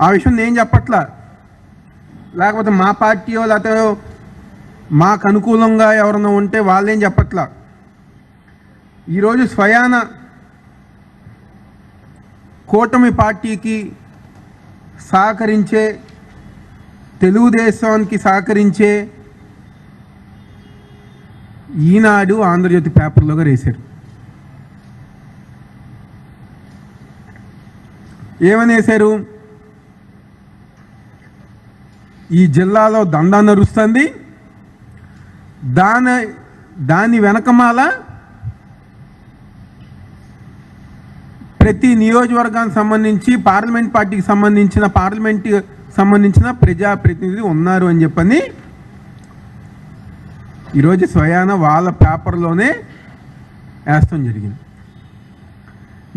ఆ విషయం నేను చెప్పట్లా, లేకపోతే మా పార్టీయో లేకపోతే మాకు అనుకూలంగా ఎవరైనా ఉంటే వాళ్ళేం చెప్పట్లా. ఈరోజు స్వయాన కూటమి పార్టీకి సహకరించే, తెలుగుదేశానికి సహకరించే ఈనాడు, ఆంధ్రజ్యోతి పేపర్లోగా వేశారు. ఏమని వేశారు? ఈ జిల్లాలో దందా నడుస్తుంది, దాని వెనకమాల ప్రతి నియోజకవర్గానికి సంబంధించి పార్లమెంట్ పార్టీకి సంబంధించిన ప్రజాప్రతినిధి ఉన్నారు అని చెప్పని ఈరోజు స్వయాన వాళ్ళ పేపర్లోనే వేస్తాం జరిగింది.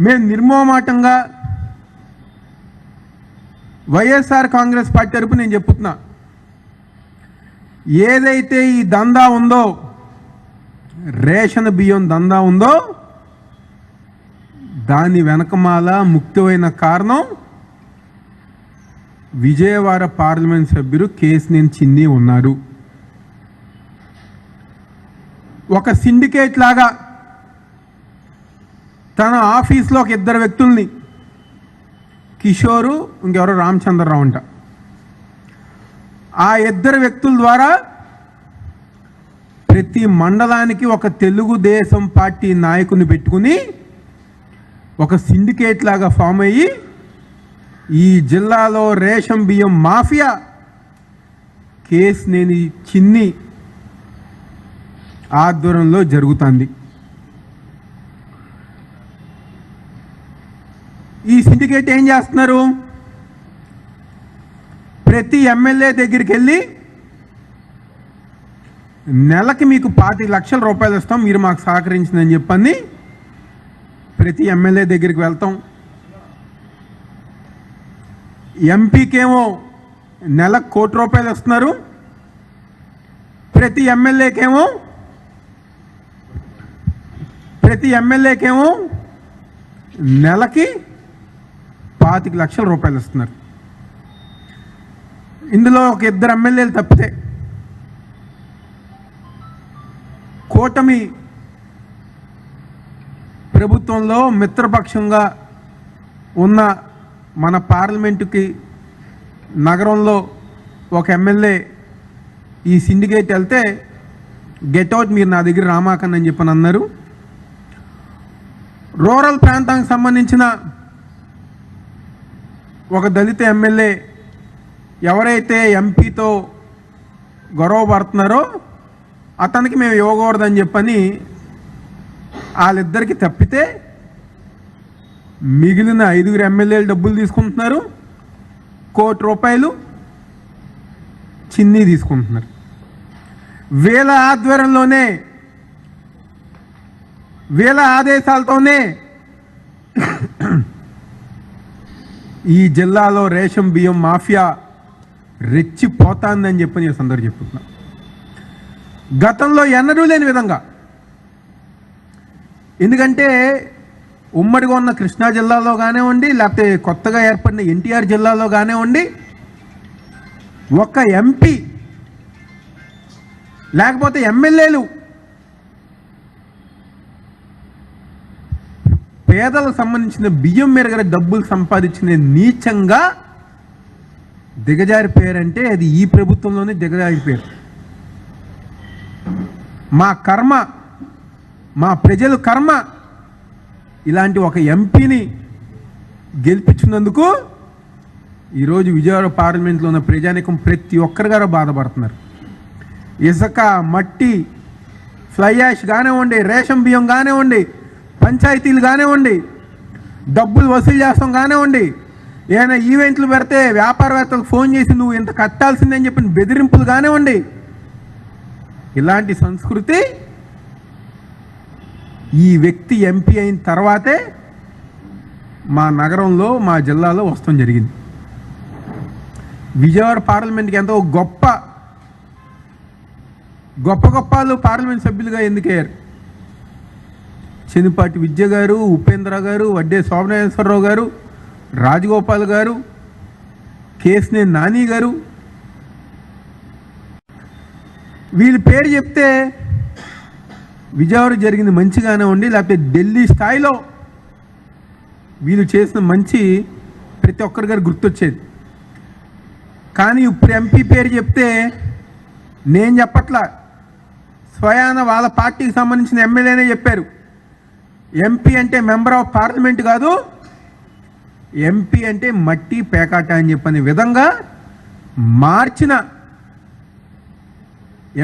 మేము నిర్మోహమాటంగా వైఎస్ఆర్ కాంగ్రెస్ పార్టీ తరపు నేను చెప్తున్నా, ఏదైతే ఈ దందా ఉందో, రేషన్ బియ్యం దందా ఉందో, దాని వెనకమాల ముఖ్యమైన కారణం విజయవాడ పార్లమెంట్ సభ్యుడు కేశినేని చిన్ని ఉన్నారు. ఒక సిండికేట్ లాగా తన ఆఫీస్లో ఒక ఇద్దరు వ్యక్తుల్ని, కిషోరు ఇంకెవరో రామచంద్రరావు అంట, ఆ ఇద్దరు వ్యక్తుల ద్వారా ప్రతి మండలానికి ఒక తెలుగుదేశం పార్టీ నాయకుని పెట్టుకుని ఒక సిండికేట్ లాగా ఫామ్ అయ్యి ఈ జిల్లాలో రేషన్ బియ్యం మాఫియా కేశినేని చిన్ని ఆధ్వర్యంలో జరుగుతుంది. ఈ సిండికేట్ ఏం చేస్తున్నారు? ప్రతి ఎమ్మెల్యే దగ్గరికి వెళ్ళి నెలకి మీకు 25 లక్షల రూపాయలు ఇస్తాం, మీరు మాకు సహకరించిందని చెప్పని ప్రతి ఎమ్మెల్యే దగ్గరికి వెళ్తాం. ఎంపీకేమో నెలకు 1 కోటి రూపాయలు ఇస్తున్నారు, ప్రతి ఎమ్మెల్యేకేమో నెలకి 25 లక్షల రూపాయలు ఇస్తున్నారు. ఇందులో ఒక ఇద్దరు ఎమ్మెల్యేలు తప్పితే కూటమి ప్రభుత్వంలో మిత్రపక్షంగా ఉన్న మన పార్లమెంటుకి నగరంలో ఒక ఎమ్మెల్యే ఈ సిండికేట్ వెళ్తే గెట్అవుట్, మీరు నా దగ్గర రామాకన్ అని చెప్పని అన్నారు. రూరల్ ప్రాంతానికి సంబంధించిన ఒక దళిత ఎమ్మెల్యే ఎవరైతే ఎంపీతో గొడవ పడుతున్నారో అతనికి మేము ఇవ్వకూడదని చెప్పని వాళ్ళిద్దరికి తప్పితే మిగిలిన 5 ఎమ్మెల్యేలు డబ్బులు తీసుకుంటున్నారు, 1 కోటి రూపాయలు చిన్ని తీసుకుంటున్నారు. వీళ్ళ ఆధ్వర్యంలోనే, వీళ్ళ ఆదేశాలతోనే ఈ జిల్లాలో రేషన్ బియ్యం మాఫియా రెచ్చిపోతాందని చెప్పి నేను అందరూ చెప్తున్నా. గతంలో ఎన్నడూ లేని విధంగా, ఎందుకంటే ఉమ్మడిగా ఉన్న కృష్ణా జిల్లాలో కానివ్వండి, లేకపోతే కొత్తగా ఏర్పడిన ఎన్టీఆర్ జిల్లాలో కానివ్వండి, ఒక ఎంపీ లేకపోతే ఎమ్మెల్యేలు పేదలకు సంబంధించిన బియ్యం మెరుగర డబ్బులు సంపాదించిన నీచంగా దిగజారిపోయారంటే అది ఈ ప్రభుత్వంలోనే దిగజారిపోయారు. మా కర్మ, మా ప్రజల కర్మ ఇలాంటి ఒక ఎంపీని గెలిపించినందుకు ఈరోజు విజయవాడ పార్లమెంట్లో ఉన్న ప్రజానికం ప్రతి ఒక్కరిగారో బాధపడుతున్నారు. ఇసుక, మట్టి, ఫ్లై యాష్ కానివ్వండి, రేషన్ బియ్యం కానివ్వండి, పంచాయతీలు కానివ్వండి, డబ్బులు వసూలు చేస్తాం కానివ్వండి, ఏమైనా ఈవెంట్లు పెడితే వ్యాపారవేత్తలకు ఫోన్ చేసి నువ్వు ఇంత కట్టాల్సిందని చెప్పిన బెదిరింపులు కానివ్వండి, ఇలాంటి సంస్కృతి ఈ వ్యక్తి ఎంపీ అయిన తర్వాతే మా నగరంలో, మా జిల్లాలో వస్తాం జరిగింది. విజయవాడ పార్లమెంట్కి ఎంతో గొప్ప వాళ్ళు పార్లమెంట్ సభ్యులుగా ఎందుకయ్యారు? చెన్నిపాటి విద్య గారు, ఉపేంద్ర గారు, వడ్డే శోభనేశ్వరరావు గారు, రాజగోపాల్ గారు, కేసినేని నాని గారు, వీళ్ళ పేరు చెప్తే విజయవాడ జరిగింది మంచిగానే ఉండి, లేకపోతే ఢిల్లీ స్థాయిలో వీళ్ళు చేసిన మంచి ప్రతి ఒక్కరి గారు గుర్తొచ్చేది. కానీ ఇప్పుడు ఎంపీ పేరు చెప్తే నేను చెప్పట్లా, స్వయాన వాళ్ళ పార్టీకి సంబంధించిన ఎమ్మెల్యేనే చెప్పారు. ఎంపీ అంటే మెంబర్ ఆఫ్ పార్లమెంట్ కాదు, ఎంపీ అంటే మట్టి పేకాట అని చెప్పని విధంగా మార్చిన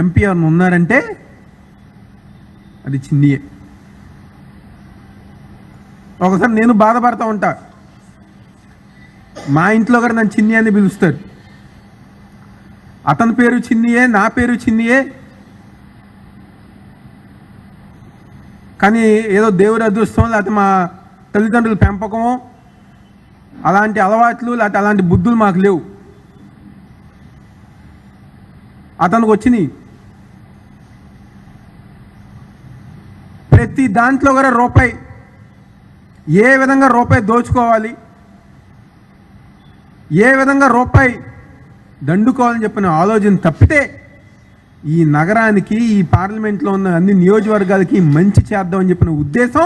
ఎంపీ ఎవరు ఉన్నారంటే అది చిన్నియే. ఒకసారి నేను బాధపడతా ఉంటా, మా ఇంట్లో కూడా నన్ను చిన్ని అని పిలుస్తారు. అతని పేరు చిన్నియే, నా పేరు చిన్నియే. కానీ ఏదో దేవుడి అదృష్టం, లేకపోతే మా తల్లిదండ్రుల పెంపకం, అలాంటి అలవాట్లు లేకపోతే అలాంటి బుద్ధులు మాకు లేవు. అతనికి వచ్చినాయి. ప్రతి దాంట్లో కూడా రూపాయి, ఏ విధంగా రూపాయి దోచుకోవాలి, ఏ విధంగా రూపాయి దండుకోవాలని చెప్పిన ఆలోచన తప్పితే ఈ నగరానికి, ఈ పార్లమెంట్లో ఉన్న అన్ని నియోజకవర్గాలకి మంచి చేద్దామని చెప్పిన ఉద్దేశం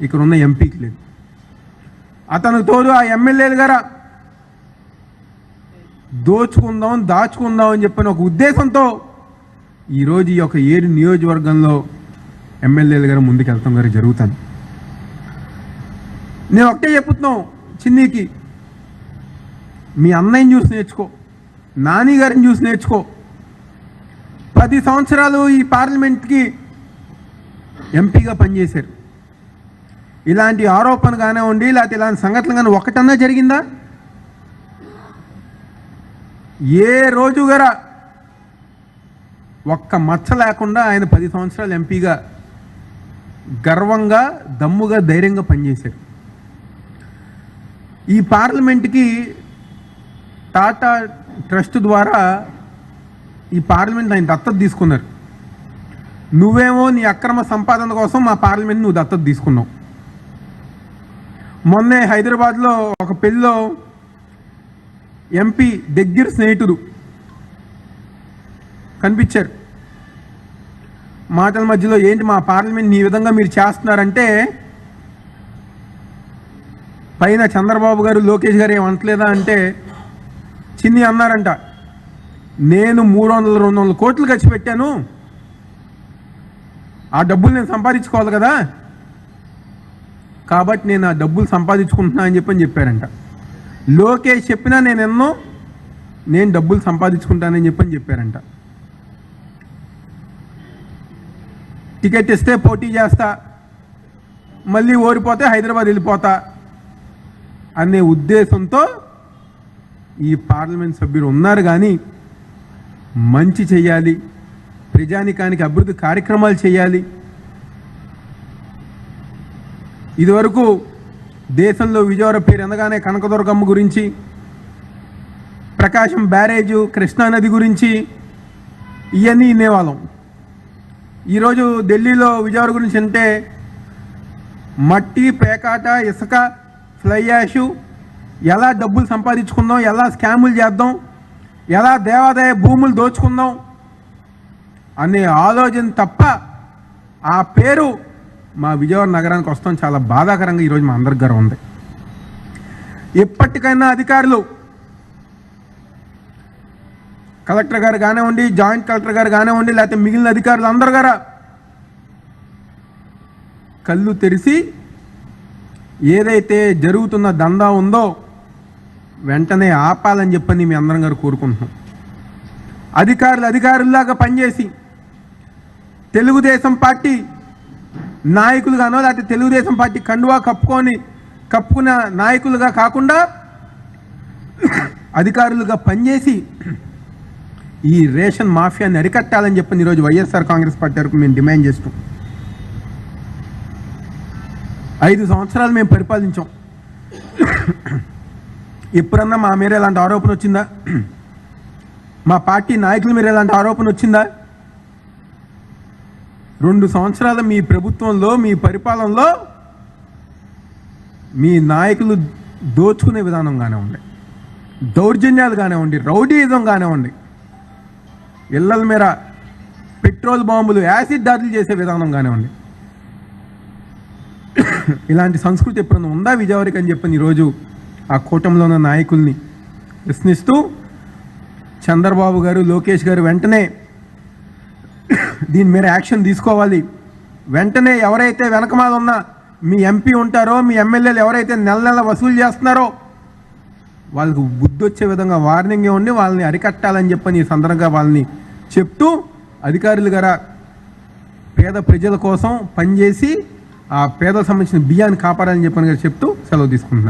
ఇక్కడ ఉన్న ఎంపీకి లేదు. అతనికి తోడు ఆ ఎమ్మెల్యేలు గారా దోచుకుందాం, దాచుకుందాం అని చెప్పిన ఒక ఉద్దేశంతో ఈరోజు ఈ యొక్క 7 నియోజకవర్గంలో ఎమ్మెల్యేలు గారు ముందుకెళ్తాం గారు జరుగుతుంది. నేను ఒకటే చెప్తున్నాం చిన్నీకి, మీ అన్నయ్యని చూసి నేర్చుకో, నాని గారిని చూసి నేర్చుకో. 10 సంవత్సరాలు ఈ పార్లమెంట్కి ఎంపీగా పనిచేశారు. ఇలాంటి ఆరోపణ కానివ్వండి, లేకపోతే ఇలాంటి సంఘటనలు కానీ ఒకటన్నా జరిగిందా? ఏ రోజు గారా ఒక్క మచ్చ లేకుండా ఆయన 10 సంవత్సరాలు ఎంపీగా గర్వంగా, దమ్ముగా, ధైర్యంగా పనిచేశారు. ఈ పార్లమెంట్కి టాటా ట్రస్ట్ ద్వారా ఈ పార్లమెంట్ ఆయన దత్తత తీసుకున్నారు. నువ్వేమో నీ అక్రమ సంపాదన కోసం మా పార్లమెంట్ నువ్వు దత్తత తీసుకున్నావు. మొన్నే హైదరాబాద్లో ఒక పెళ్ళిలో ఎంపీ దగ్గర స్నేహితుడు కనిపించారు. మాటల మధ్యలో ఏంటి మా పార్లమెంట్ ఈ విధంగా మీరు చేస్తున్నారంటే, పైన చంద్రబాబు గారు, లోకేష్ గారు ఏమంటలేదా అంటే చిన్ని అన్నారంట, నేను 300-200 కోట్లు ఖర్చు పెట్టాను, ఆ డబ్బులు నేను సంపాదించుకోవాలి కదా, కాబట్టి నేను ఆ డబ్బులు సంపాదించుకుంటున్నా అని చెప్పారంట. లోకేష్ చెప్పినా నేను డబ్బులు సంపాదించుకుంటానని చెప్పారంట. టికెట్ ఇస్తే పోటీ చేస్తా, మళ్ళీ ఓడిపోతే హైదరాబాద్ వెళ్ళిపోతా అనే ఉద్దేశంతో ఈ పార్లమెంట్ సభ్యులు ఉన్నారు. కానీ మంచి చేయాలి, ప్రజానికానికి అభివృద్ధి కార్యక్రమాలు చేయాలి. ఇదివరకు దేశంలో విజయవాడ పేరు అనగానే కనకదుర్గమ్మ గురించి, ప్రకాశం బ్యారేజు, కృష్ణానది గురించి ఇవన్నీ వినేవాళ్ళం. ఈరోజు ఢిల్లీలో విజయవాడ గురించి అంటే మట్టి, పేకాట, ఇసుక, ఫ్లై యాషు, ఎలా డబ్బులు సంపాదించుకుందాం, ఎలా స్కాములు చేద్దాం, ఎలా దేవాదాయ భూములు దోచుకుందాం అనే ఆలోచన తప్ప ఆ పేరు మా విజయవాడ నగరానికి వస్తాం చాలా బాధాకరంగా ఈరోజు మా అందరి గారు ఉంది. ఎప్పటికైనా అధికారులు, కలెక్టర్ గారు కానివ్వండి, జాయింట్ కలెక్టర్ గారు కానివ్వండి, లేకపోతే మిగిలిన అధికారులు అందరు గారా కళ్ళు తెరిచి ఏదైతే జరుగుతున్న దందా ఉందో వెంటనే ఆపాలని చెప్పని మీ అందరం గారు కోరుకుంటున్నాం. అధికారుల్లాగా పనిచేసి తెలుగుదేశం పార్టీ నాయకులుగానో, లేకపోతే తెలుగుదేశం పార్టీ కండువా కప్పుకున్న నాయకులుగా కాకుండా అధికారులుగా పనిచేసి ఈ రేషన్ మాఫియాని అరికట్టాలని చెప్పని ఈరోజు వైఎస్ఆర్ కాంగ్రెస్ పార్టీ వరకు మేము డిమాండ్ చేస్తాం. 5 సంవత్సరాలు మేము పరిపాలించాం. ఎప్పుడన్నా మా మీద ఎలాంటి ఆరోపణ వచ్చిందా? మా పార్టీ నాయకుల మీద ఎలాంటి ఆరోపణ వచ్చిందా? 2 సంవత్సరాల మీ ప్రభుత్వంలో, మీ పరిపాలనలో మీ నాయకులు దోచుకునే విధానంగానే ఉండే. దౌర్జన్యాలు కానివ్వండి, రౌడీయిజం కానివ్వండి, ఇళ్ళల మీద పెట్రోల్ బాంబులు, యాసిడ్ దాడులు చేసే విధానం కానివ్వండి, ఇలాంటి సంస్కృతి ఎప్పుడైనా ఉందా విజయవాడకి అని చెప్పని ఈరోజు ఆ కూటమిలో ఉన్న నాయకుల్ని ప్రశ్నిస్తూ చంద్రబాబు గారు, లోకేష్ గారు వెంటనే దీని మీద యాక్షన్ తీసుకోవాలి. వెంటనే ఎవరైతే వెనకమాల ఉన్న మీ ఎంపీ ఉంటారో, మీ ఎమ్మెల్యేలు ఎవరైతే నెల నెల వసూలు చేస్తున్నారో వాళ్ళకు బుద్ధి వచ్చే విధంగా వార్నింగ్ ఇవ్వండి, వాళ్ళని అరికట్టాలని చెప్పని ఈ సందర్భంగా వాళ్ళని చెప్తూ, అధికారులు గారా పేద ప్రజల కోసం పనిచేసి ఆ పేదలకు సంబంధించిన బియ్యాన్ని కాపాడాలని చెప్పని చెప్తూ సెలవు తీసుకుంటున్నాను.